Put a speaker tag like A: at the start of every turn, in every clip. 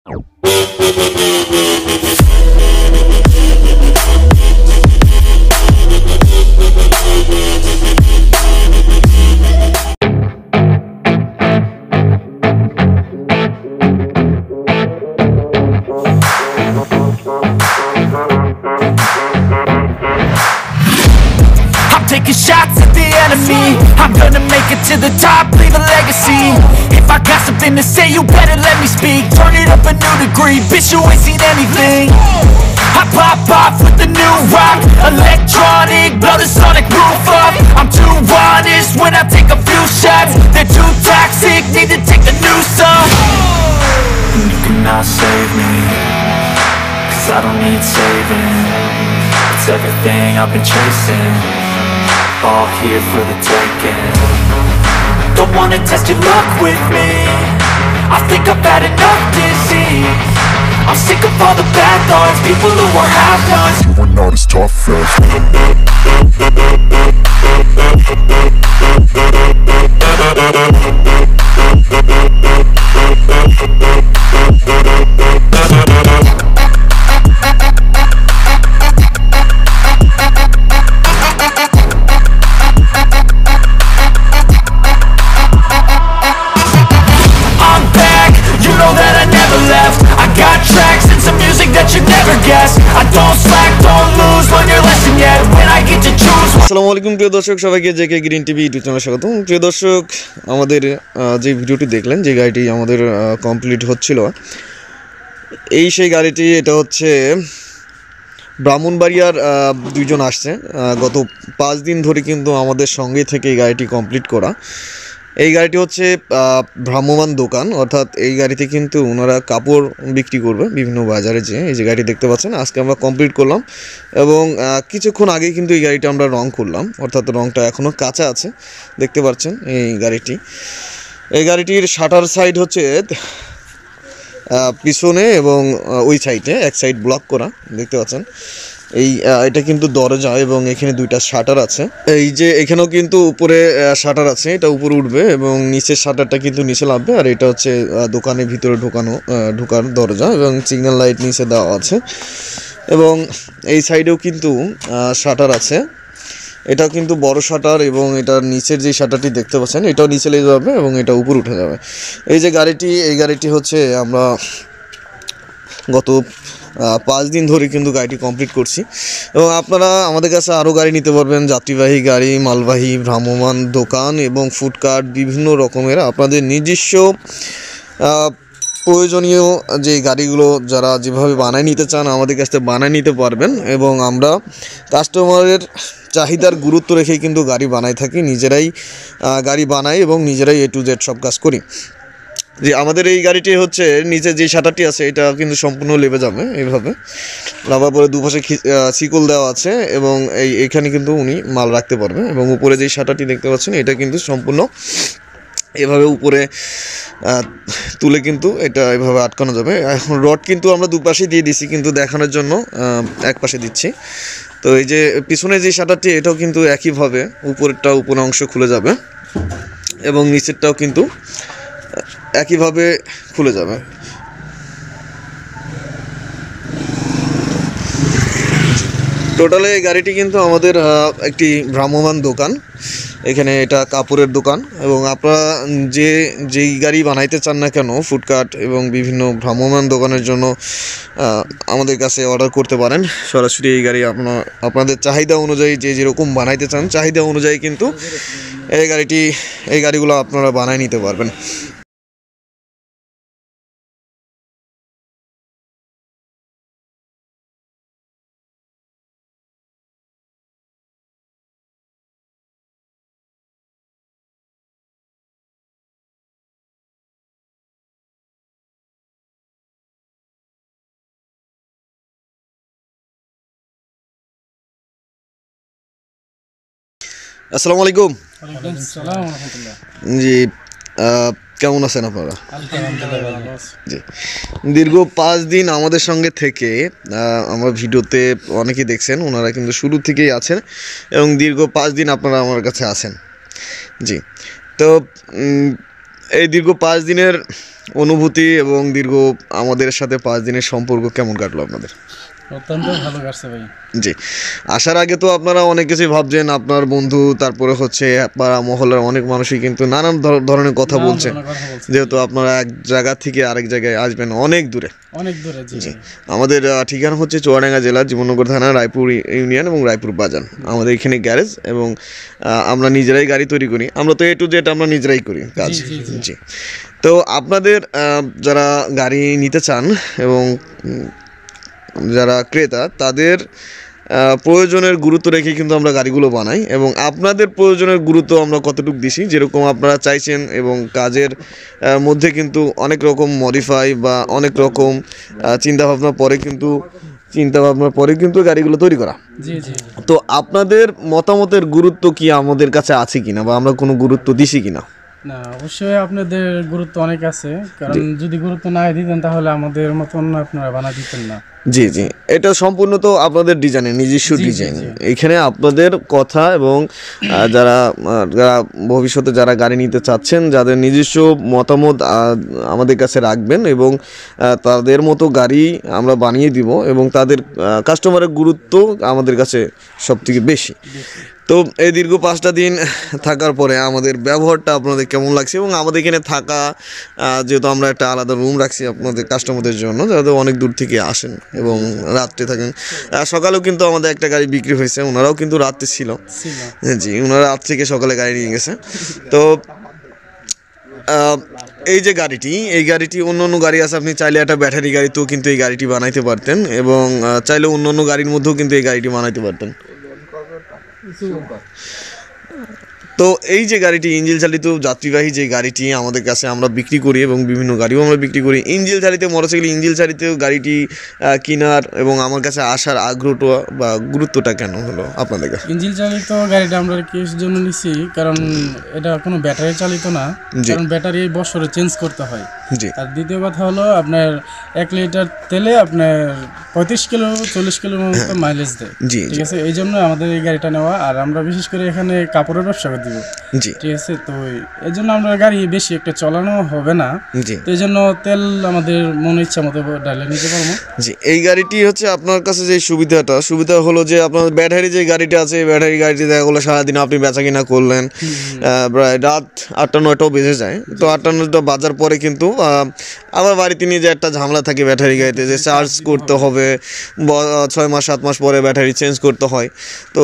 A: Taking shots at the enemy, I'm gonna make it to the top, leave a legacy. If I got something to say, you better let me speak. Turn it up a new degree, bitch, you ain't seen anything. I pop off with the new rock, electronic, blow the sonic roof up. I'm too honest when I take a few shots. They're too toxic, need to take the new song. You cannot save me, cause I don't need saving. It's everything I've been chasing, all here for the taking. Don't wanna test your luck with me, I think I've had enough disease. I'm sick of all the bad thoughts, people who are half-nots. You are not as tough as
B: আসসালামু আলাইকুম প্রিয় দর্শক, সবাইকে JK green TV YouTube চ্যানেলে স্বাগতম। প্রিয় দর্শক, আমাদের যে ভিডিওটি দেখলেন, যে গাড়িটি আমাদের কমপ্লিট হচ্ছিল, এই সেই গাড়িটি। এটা হচ্ছে ব্রাহ্মণবাড়িয়ার দুইজন আসছে, গত 5 দিন ধরে কিন্তু আমাদের সঙ্গে থেকে এই গাড়িটি কমপ্লিট করা। এই গাড়িটি হচ্ছে ভ্রাম্যমান দোকান, অর্থাৎ এই গাড়িতে কিন্তু ওনারা কাপড় বিক্রি করবে বিভিন্ন বাজারে। যে এই যে গাড়ি দেখতে পাচ্ছেন, আজকে আমরা কমপ্লিট করলাম এবং কিছুক্ষণ আগেই কিন্তু এই গাড়িটা আমরা রং করলাম, অর্থাৎ রংটা এখনও কাঁচা আছে, দেখতে পাচ্ছেন। এই গাড়িটির শাটার সাইড হচ্ছে পিছনে এবং ওই সাইডে, এক সাইড ব্লক করা, দেখতে পাচ্ছেন। এটা কিন্তু দরজা এবং এখানে দুইটা শাটার আছে। এই যে এখানেও কিন্তু উপরে শাটার আছে, এটা উপরে উঠবে এবং নিচের শাটারটা কিন্তু নিচে নামবে। আর এটা হচ্ছে দোকানের ভিতরে ঢোকার দরজা এবং সিগন্যাল লাইট নিচে দেওয়া আছে। এবং এই সাইডেও কিন্তু শাটার আছে, এটাও কিন্তু বড় শাটার এবং এটার নিচের যে শাটারটি দেখতে পাচ্ছেন, এটাও নিচে লেগে যাবে এবং এটা উপরে উঠে যাবে। এই যে গাড়িটি হচ্ছে আমরা গত 5 দিন ধরে কিন্তু গাড়িটি কমপ্লিট করছি। এবং আপনারা আমাদের কাছে আরও গাড়ি নিতে পারবেন, যাত্রীবাহী গাড়ি, মালবাহী, ভ্রাম্যমান দোকান এবং ফুডকার্ট, বিভিন্ন রকমের আপনাদের নিজস্ব প্রয়োজনীয় যে গাড়িগুলো যারা যেভাবে বানায় নিতে চান, আমাদের কাছ থেকে বানায় নিতে পারবেন। এবং আমরা কাস্টমারের চাহিদার গুরুত্ব রেখে কিন্তু গাড়ি বানাই থাকি, নিজেরাই গাড়ি বানাই এবং নিজেরাই A to Z সব কাজ করি। যে আমাদের এই গাড়িটি হচ্ছে নিচে যে শাটারটি আছে, এটা কিন্তু সম্পূর্ণ লেবে যাবে, এইভাবে লাভার পরে দুপাশে শিকল দেওয়া আছে এবং এইখানে কিন্তু উনি মাল রাখতে পারবে। এবং উপরে যে শাটারটি দেখতে পাচ্ছেন, এটা কিন্তু সম্পূর্ণ এভাবে উপরে তুলে কিন্তু এটা এভাবে আটকানো যাবে। এখন রড কিন্তু আমরা দুপাশে দিয়ে দিছি, কিন্তু দেখানোর জন্য এক পাশে দিচ্ছি। তো এই যে পিছনে যে শাটারটি, এটাও কিন্তু একইভাবে উপরের অংশ খুলে যাবে এবং নিচেরটাও কিন্তু একইভাবে খুলে যাবে। টোটালে এই গাড়িটি কিন্তু আমাদের একটি ভ্রাম্যমান দোকান। এখানে এটা কাপড়ের দোকান এবং আপনারা যেই গাড়ি বানাইতে চান না কেন, ফুডকার্ট এবং বিভিন্ন ভ্রাম্যমান দোকানের জন্য আমাদের কাছে অর্ডার করতে পারেন সরাসরি। এই গাড়ি আপনাদের চাহিদা অনুযায়ী, যেরকম বানাইতে চান চাহিদা অনুযায়ী কিন্তু এই গাড়িগুলো আপনারা বানায় নিতে পারবেন। আসসালামু আলাইকুম। জি, কেমন আছেন আপনারা? জি, দীর্ঘ 5 দিন আমাদের সঙ্গে থেকে আমার ভিডিওতে অনেকেই দেখছেন, ওনারা কিন্তু শুরু থেকেই আছেন এবং দীর্ঘ 5 দিন আপনারা আমার কাছে আছেন। জি, তো এই দীর্ঘ 5 দিনের অনুভূতি এবং দীর্ঘ আমাদের সাথে 5 দিনের সম্পর্ক কেমন কাটলো আপনাদের?
C: অত্যন্ত ভালো কাটছে ভাই।
B: জি, আসার আগে তো আপনারা অনেক কিছুই ভাবছেন, আপনার বন্ধু তারপরে হচ্ছে পাড়া মহল্লার অনেক মানুষই কিন্তু নানান ধরনের কথা বলছে, যেহেতু আপনারা এক জায়গা থেকে আরেক জায়গায় আসবেন অনেক দূরে। জি, আমাদের ঠিকানা হচ্ছে চুয়াডাঙ্গা জেলা জীবননগর থানা, রায়পুর ইউনিয়ন এবং রায়পুর বাজার। আমাদের এখানে গ্যারেজ এবং আমরা নিজেরাই গাড়ি তৈরি করি। আমরা তো A to Z আমরা নিজেরাই করি কাজ। জি, তো আপনাদের যারা গাড়ি নিতে চান এবং যারা ক্রেতা, তাদের প্রয়োজনের গুরুত্ব রেখে কিন্তু আমরা গাড়িগুলো বানাই এবং আপনাদের প্রয়োজনের গুরুত্ব আমরা কতটুকু দিছি, যেরকম আপনারা চাইছেন এবং কাজের মধ্যে কিন্তু অনেক রকম মডিফাই বা অনেক রকম চিন্তাভাবনার পরে কিন্তু গাড়িগুলো তৈরি করা। তো আপনাদের মতামতের গুরুত্ব কি আমাদের কাছে আছে কিনা বা আমরা কোনো গুরুত্ব দিছি কিনা?
C: না, অবশ্যই আপনাদের গুরুত্ব অনেক আছে, কারণ যদি গুরুত্ব না দিতেন তাহলে আমাদের মতন আপনারা বানা দিতেন না।
B: জি জি, এটা সম্পূর্ণ তো আপনাদের ডিজাইনের নিজস্ব ডিজাইন। এখানে আপনাদের কথা এবং যারা ভবিষ্যতে যারা গাড়ি নিতে চাচ্ছেন, যাদের নিজস্ব মতামত আমাদের কাছে রাখবেন এবং তাদের মতো গাড়ি আমরা বানিয়ে দিব এবং তাদের কাস্টমারের গুরুত্ব আমাদের কাছে সবথেকে বেশি। তো এই দীর্ঘ 5টা দিন থাকার পরে আমাদের ব্যবহারটা আপনাদের কেমন লাগছে এবং আমাদের এখানে থাকা, যেহেতু আমরা একটা আলাদা রুম রাখছি আপনাদের কাস্টমারদের জন্য, যারা অনেক দূর থেকে আসেন এবং রাত্রে থাকেন। সকালেও কিন্তু আমাদের একটা গাড়ি বিক্রি হয়েছে, ওনারাও কিন্তু রাত্রে ছিল। জি, ওনারা রাত থেকে সকালে গাড়ি নিয়ে গেছে। তো এই যে এই গাড়িটি অন্য গাড়ি আছে, আপনি চাইলে একটা ব্যাটারি গাড়িতেও কিন্তু এই গাড়িটি বানাইতে পারতেন এবং চাইলে অন্য গাড়ির মধ্যেও কিন্তু এই গাড়িটি বানাইতে পারতেন। তো এই যে গাড়িটি ইঞ্জিন চালিত যাত্রীবাহী যে গাড়িটি আমাদের কাছে আমরা বিক্রি করি এবং বিভিন্ন গাড়িও আমরা বিক্রি করি, ইঞ্জিন চালিত মোটরসাইকেল ইঞ্জিন চালিত গাড়িটি কেনার এবং আমার কাছে আসার আগ্রহটা বা গুরুত্বটা কেন হলো আপনাদের কাছে?
C: ইঞ্জিন চালিত গাড়িটা আমরা কিসের জন্য নিছি, কারণ এটা কোনো ব্যাটারি চালিত না, কারণ ব্যাটারি বছরে চেঞ্জ করতে হয়। আর দ্বিতীয় কথা হলো আপনার 1 লিটার তেলে আপনার 35 কিলো 40 কিলোর মতো মাইলেজ দেয়। ঠিক আছে, এই জন্য আমাদের এই গাড়িটা নেওয়া। আর আমরা বিশেষ করে এখানে কাপড়ের ব্যবসা করে দিব। ঠিক আছে, তো এই জন্য আমরা গাড়ি বেশি একটা চালানো হবে না, তো এই জন্য তেল আমাদের মনে ইচ্ছা মতো ডালে নিতে পারবো। জি,
B: এই গাড়িটি হচ্ছে আপনার কাছে যে সুবিধা হলো যে আপনার ব্যাটারি যে গাড়িটা আছে, ব্যাটারি গাড়িটি দেখা গেলো সারাদিন আপনি বেচা কিনা করলেন, প্রায় রাত 8টা-9টাও বেজে যায়। তো 8টা-9টা বাজার পরে কিন্তু আবার বাড়িতে নিয়ে যে একটা ঝামেলা থাকে ব্যাটারি গাড়িতে, যে চার্জ করতে হবে, 6-7 মাস পরে ব্যাটারি চেঞ্জ করতে হয়, তো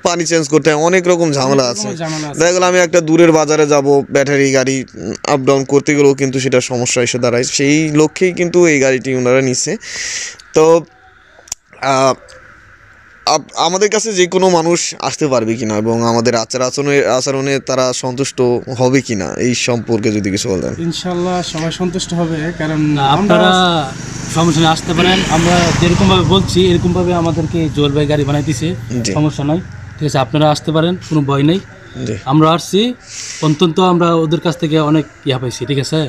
B: পানি চেঞ্জ করতে হয়, অনেক রকম ঝামেলা আছে। দেখা গেলো আমি একটা দূরের বাজারে যাব, ব্যাটারি গাড়ি আপ ডাউন করতে গেলেও কিন্তু সেটা সমস্যা এসে দাঁড়ায়। সেই লক্ষ্যেই কিন্তু এই গাড়িটি ওনারা নিচ্ছে। তো আমাদের কাছে যে কোনো মানুষ আসতে পারবে কিনা এবং আমাদের আচরণে তারা সন্তুষ্ট হবে কিনা, এই সম্পর্কে যদি কিছু বলেন।
C: ইনশাআল্লাহ সবাই সন্তুষ্ট হবে, কারণ
D: আপনারা সমস্যা নেই, আসতে পারেন। আমরা যেরকমভাবে বলছি এরকমভাবে আমাদেরকে জোর ভাই গাড়ি বানাইতেছে, সমস্যা নাই। ঠিক আছে, আপনারা আসতে পারেন, কোনো ভয় নেই। আমরা আসছি, অন্তত আমরা ওদের কাছ থেকে অনেক পাইছি। ঠিক আছে,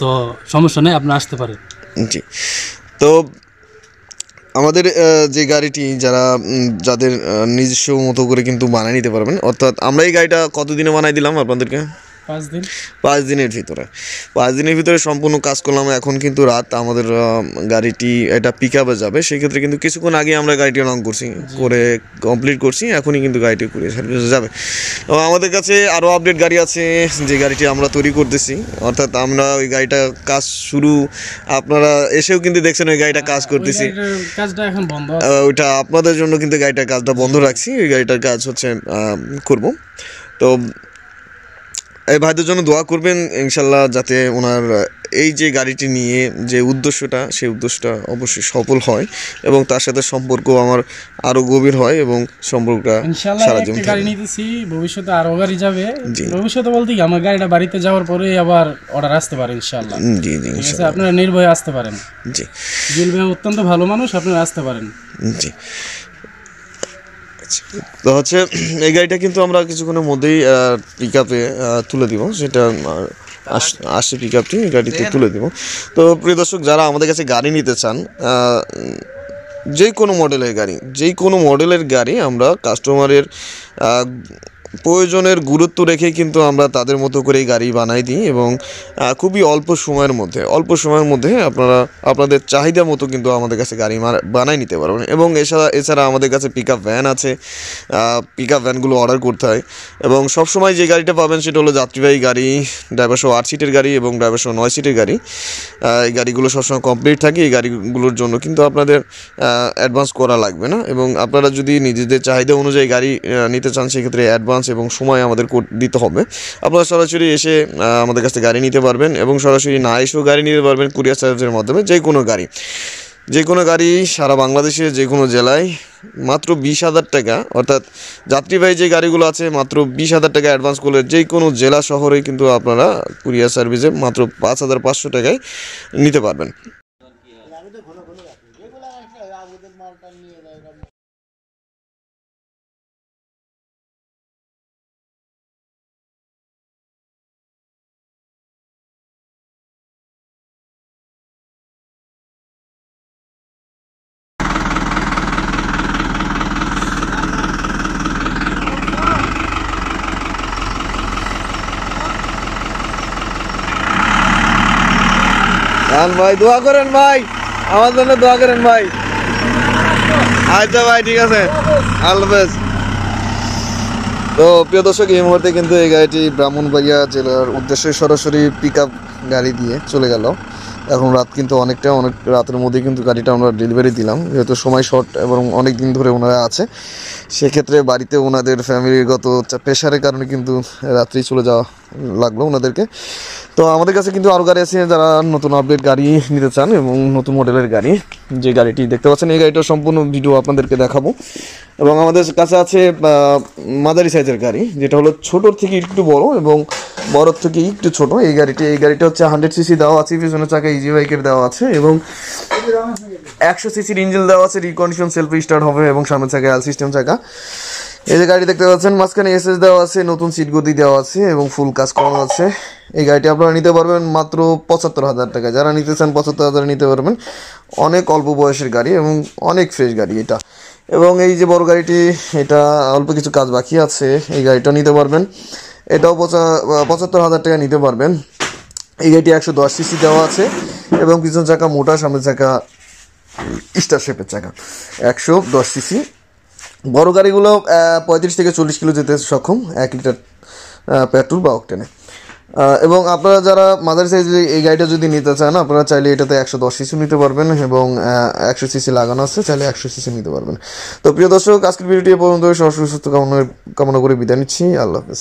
D: তো সমস্যা নেই, আপনারা আসতে পারেন।
B: জি, তো আমাদের যে গাড়িটি যাদের নিজস্ব মতো করে কিন্তু বানিয়ে নিতে পারবেন, অর্থাৎ আমরা এই গাড়িটা কতদিনে বানাই দিলাম আপনাদেরকে? 5 দিনের ভিতরে সম্পূর্ণ কাজ করলাম। এখন কিন্তু রাত, আমাদের গাড়িটি এটা পিক আপে যাবে, সেক্ষেত্রে কিন্তু কিছুক্ষণ আগে আমরা গাড়িটি রং করে কমপ্লিট করছি, এখনই কিন্তু গাড়িটি কুরিয়ার সার্ভিসে যাবে। এবং আমাদের কাছে আরও আপডেট গাড়ি আছে, যে গাড়িটি আমরা তৈরি করতেছি, অর্থাৎ আমরা ওই গাড়িটা কাজ শুরু, আপনারা এসেও কিন্তু দেখছেন ওই গাড়িটা কাজ করতেছি, ওইটা আপনাদের জন্য কিন্তু গাড়িটার কাজটা বন্ধ রাখছি, ওই গাড়িটার কাজ হচ্ছে করব। তো এই ভাইদের জন্য দোয়া করবেন ইনশাল্লাহ, যাতে ওনার এই যে গাড়িটি নিয়ে যে উদ্দেশ্যটা, সেই উদ্দেশ্যটা অবশ্যই সফল হয় এবং তার সাথে সম্পর্ক আমার আরো গভীর হয় এবং সম্পর্কটা সারা জীবন
C: গাড়ি নিতেছি, ভবিষ্যতে আরো গাড়ি যাবে। ভবিষ্যতে বলতে কি, আমার গাড়িটা বাড়িতে যাওয়ার পরে আবার অর্ডার আসতে পারে ইনশাআল্লাহ।
B: জি জি,
C: ঠিক আছে, আপনারা নির্ভয়ে আসতে পারেন।
B: জি,
C: জুয়েল ভাই অত্যন্ত ভালো মানুষ, আপনারা আসতে পারেন।
B: জি, তো হচ্ছে এই গাড়িটা কিন্তু আমরা কিছুক্ষণের মধ্যেই পিক আপে তুলে দিব, সেটা আসছে পিক আপটি গাড়িতে তুলে দিব। তো প্রিয় দর্শক, যারা আমাদের কাছে গাড়ি নিতে চান, যে কোনো মডেলের গাড়ি আমরা কাস্টমারের প্রয়োজনের গুরুত্ব রেখেই কিন্তু আমরা তাদের মতো করেই গাড়ি বানাই দিই এবং খুবই অল্প সময়ের মধ্যে আপনারা আপনাদের চাহিদা মতো কিন্তু আমাদের কাছে গাড়ি বানাই নিতে পারবেন। এবং এছাড়া আমাদের কাছে পিক আপ ভ্যান আছে, পিক আপ ভ্যানগুলো অর্ডার করতে হয় এবং সবসময় যে গাড়িটা পাবেন সেটা হলো যাত্রীবাহী গাড়ি, ড্রাইভার সহ 8 সিটের গাড়ি এবং ড্রাইভার সহ 9 সিটের গাড়ি। এই গাড়িগুলো সবসময় কমপ্লিট থাকে। এই গাড়িগুলোর জন্য কিন্তু আপনাদের অ্যাডভান্স করা লাগবে না এবং আপনারা যদি নিজেদের চাহিদা অনুযায়ী গাড়ি নিতে চান সেক্ষেত্রে অ্যাডভান্স এবং সময় আমাদের দিতে হবে। আপনারা সরাসরি এসে আমাদের কাছ থেকে গাড়ি নিতে পারবেন এবং সরাসরি না এসেও গাড়ি নিতে পারবেন কুরিয়ার সার্ভিসের মাধ্যমে। যে কোনো গাড়ি সারা বাংলাদেশে যে কোনো জেলায় মাত্র 20,000 টাকা, অর্থাৎ যাত্রীবাহী যে গাড়িগুলো আছে মাত্র 20,000 টাকা অ্যাডভান্স করলে যে কোনো জেলা শহরেই কিন্তু আপনারা কুরিয়ার সার্ভিসে মাত্র 5,500 টাকায় নিতে পারবেন। ভাই দোয়া করেন ভাই, আমার জন্য দোয়া করেন ভাই। আচ্ছা ভাই, ঠিক আছে, আল্লাহ হাফেজ। তো প্রিয় দর্শক, এই মুহূর্তে কিন্তু এই গাড়িটি ব্রাহ্মণবাড়িয়া জেলার উদ্দেশ্যে সরাসরি পিক আপ গাড়ি দিয়ে চলে গেল। এখন রাত কিন্তু অনেক রাতের মধ্যে কিন্তু গাড়িটা আমরা ডেলিভারি দিলাম, যেহেতু সময় শর্ট এবং অনেক দিন ধরে ওনারা আছে, সেক্ষেত্রে বাড়িতে ওনাদের ফ্যামিলিগত প্রেশারের কারণে কিন্তু রাত্রি চলে যাওয়া লাগলো ওনাদেরকে। তো আমাদের কাছে কিন্তু আরও গাড়ি আছে, যারা নতুন আপডেট গাড়ি নিতে চান এবং নতুন মডেলের গাড়ি, যে গাড়িটি দেখতে পাচ্ছেন এই গাড়িটার সম্পূর্ণ ভিডিও আপনাদেরকে দেখাবো। এবং আমাদের কাছে আছে মাঝারি সাইজের গাড়ি, যেটা হলো ছোটোর থেকে একটু বড় এবং বড়োর থেকে একটু ছোটো। এই গাড়িটা হচ্ছে 100 সিসি দেওয়া আছে, পিছনের চাকা ইজি বাইকের দেওয়া আছে এবং 100 সিসির ইঞ্জিন দেওয়া আছে, রিকন্ডিশন সেলফ স্টার্ট হবে এবং সামনের চাকা এল সিস্টেম চাকা। এই যে গাড়ি দেখতে পাচ্ছেন মাঝখানে এসএস দেওয়া আছে, নতুন সিট গদি দেওয়া আছে এবং ফুল কাজ করানো আছে। এই গাড়িটি আপনারা নিতে পারবেন মাত্র 75,000 টাকা। যারা নিতে চান 75,000 নিতে পারবেন। অনেক অল্প বয়সের গাড়ি এবং অনেক ফ্রেশ গাড়ি এটা। এবং এই যে বড় গাড়িটি, এটা অল্প কিছু কাজ বাকি আছে, এই গাড়িটা নিতে পারবেন, এটাও 75,000 টাকা নিতে পারবেন। এই গাড়িটি 110 সিসি দেওয়া আছে এবং পিছন চাকা মোটা, সামনের চাকা স্টার শেপের চাকা, 110 সিসি। বড় গাড়িগুলো 35 থেকে 40 কিলো যেতে সক্ষম 1 লিটার পেট্রোল বা অকটেনে। এবং আপনারা যারা মাঝারি সাইজে এই গাড়িটা যদি নিতে চান, আপনারা চাইলে এটাতে 110 সিসি নিতে পারবেন এবং 100 সিসি লাগানো আছে, চাইলে 100 সিসি নিতে পারবেন। তো প্রিয় দর্শক, আজকের ভিডিওটি পর্যন্ত সুস্থ কামনা করে বিদায় নিচ্ছি। আল্লাহ হাফেজ।